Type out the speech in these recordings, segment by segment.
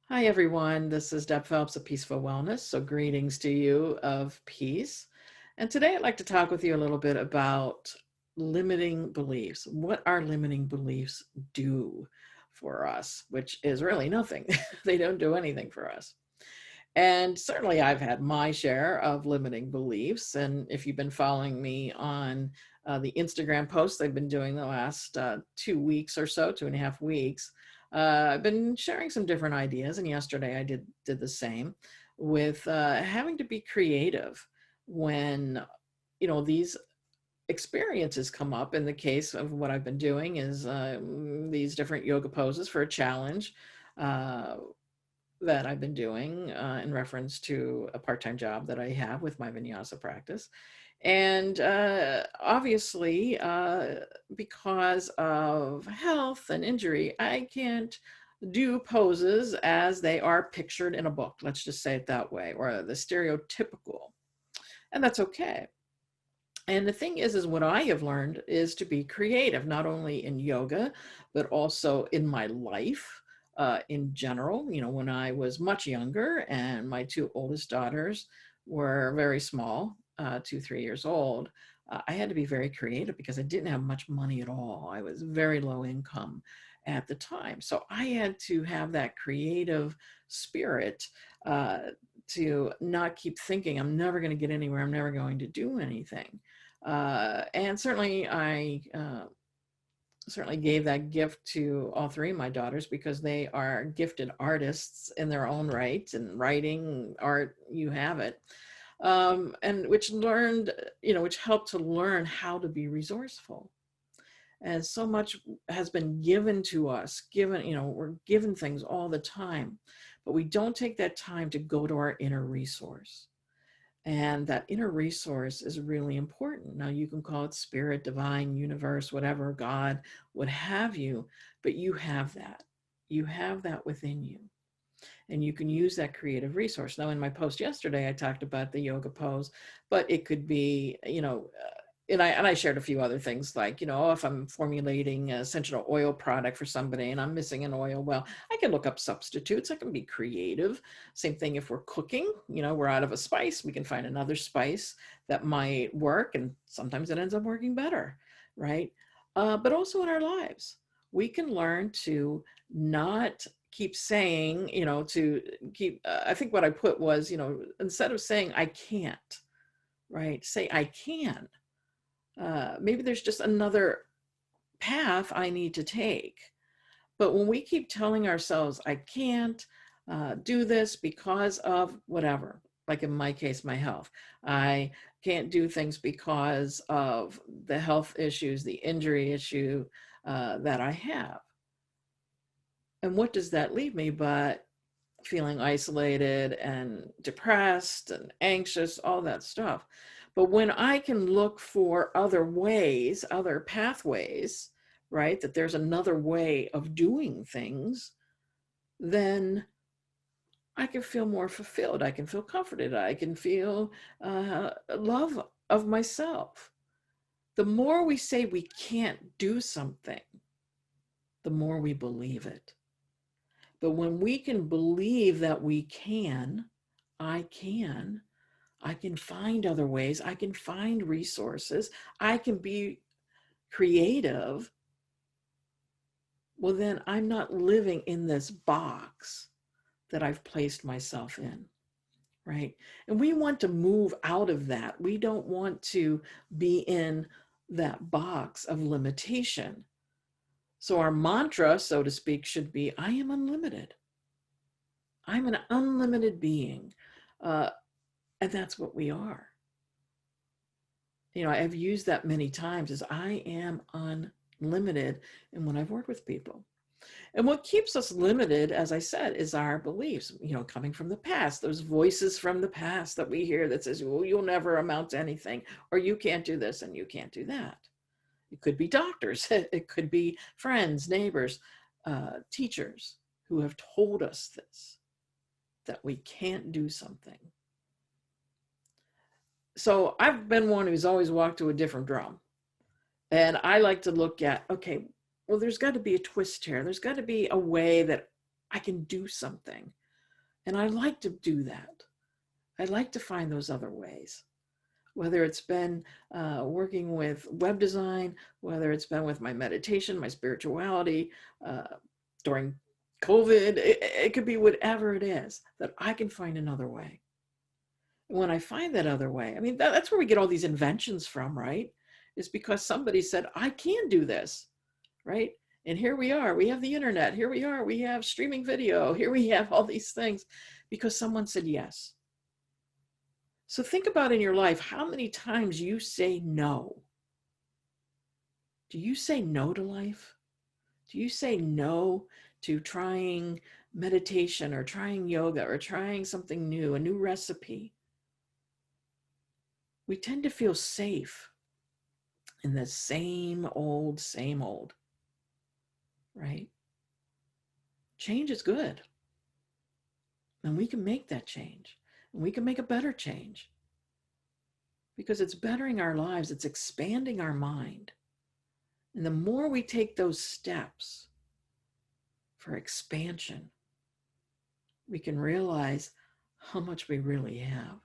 Hi, everyone. This is Deb Phelps of Peaceful Wellness. So, greetings to you of peace. And today I'd like to talk with you a little bit about limiting beliefs. What our limiting beliefs do for us, which is really nothing. They don't do anything for us. And certainly I've had my share of limiting beliefs. And if you've been following me on the Instagram posts I've been doing the last 2 weeks or so, 2.5 weeks, I've been sharing some different ideas. And yesterday I did the same with having to be creative when, these experiences come up. In the case of what I've been doing is these different yoga poses for a challenge. Uh, that I've been doing in reference to a part-time job that I have with my vinyasa practice. And obviously, because of health and injury, I can't do poses as they are pictured in a book. Let's just say it that way, or the stereotypical. And that's okay. And the thing is what I have learned is to be creative, not only in yoga, but also in my life in general. When I was much younger and my two oldest daughters were very small, 2, 3 years old, I had to be very creative because I didn't have much money at all. I was very low income at the time. So I had to have that creative spirit uh, to not keep thinking, I'm never going to get anywhere, I'm never going to do anything. And certainly I certainly gave that gift to all three of my daughters because they are gifted artists in their own right, and writing, art, you have it. And which helped to learn how to be resourceful. And so much has been given to us, we're given things all the time, but we don't take that time to go to our inner resource. And that inner resource is really important. Now, you can call it spirit, divine, universe, whatever, God, what have you, but you have that. You have that within you. And you can use that creative resource. Now, in my post yesterday, I talked about the yoga pose, but it could be, and I shared a few other things like, if I'm formulating an essential oil product for somebody and I'm missing an oil, well, I can look up substitutes. I can be creative. Same thing if we're cooking, we're out of a spice, we can find another spice that might work, and sometimes it ends up working better, right? But also in our lives, we can learn to not keep saying, to keep, I think what I put was, instead of saying I can't, right, say I can. Maybe there's just another path I need to take. But when we keep telling ourselves, I can't do this because of whatever, like in my case, my health, I can't do things because of the health issues, the injury issue that I have. And what does that leave me but feeling isolated and depressed and anxious, all that stuff. But when I can look for other ways, other pathways, right, that there's another way of doing things, then I can feel more fulfilled. I can feel comforted. I can feel love of myself. The more we say we can't do something, the more we believe it. But when we can believe that we can, I can, I can find other ways, I can find resources, I can be creative, well, then I'm not living in this box that I've placed myself in, right? And we want to move out of that. We don't want to be in that box of limitation. So our mantra, so to speak, should be, I am unlimited. I'm an unlimited being. Uh, and that's what we are. I've used that many times as I am unlimited. And when I've worked with people, and what keeps us limited, as I said, is our beliefs, coming from the past, those voices from the past that we hear that says, well, you'll never amount to anything, or you can't do this and you can't do that. It could be doctors. It could be friends, neighbors, teachers who have told us this, that we can't do something. So I've been one who's always walked to a different drum. And I like to look at, okay, well, there's got to be a twist here. There's got to be a way that I can do something. And I like to do that. I like to find those other ways, whether it's been working with web design, whether it's been with my meditation, my spirituality, during COVID, it could be whatever it is, that I can find another way. And when I find that other way, I mean, that's where we get all these inventions from, right? Is because somebody said, I can do this, right? And here we are, we have the internet, here we are, we have streaming video, here we have all these things because someone said yes. So think about in your life how many times you say no. Do you say no to life? Do you say no to trying meditation or trying yoga or trying something new, a new recipe? We tend to feel safe in the same old, right? Change is good. And we can make that change. And we can make a better change. Because it's bettering our lives, it's expanding our mind. And the more we take those steps for expansion, we can realize how much we really have,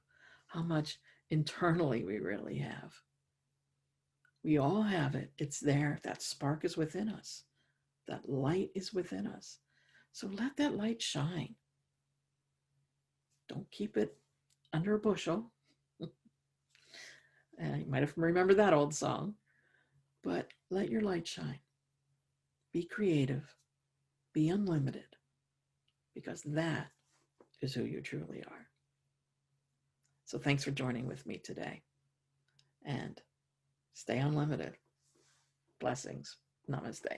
how much internally we really have. We all have it. It's there. That spark is within us. That light is within us. So let that light shine. Don't keep it under a bushel. You might have remembered that old song. But let your light shine. Be creative. Be unlimited. Because that is who you truly are. So thanks for joining with me today. And stay unlimited. Blessings. Namaste.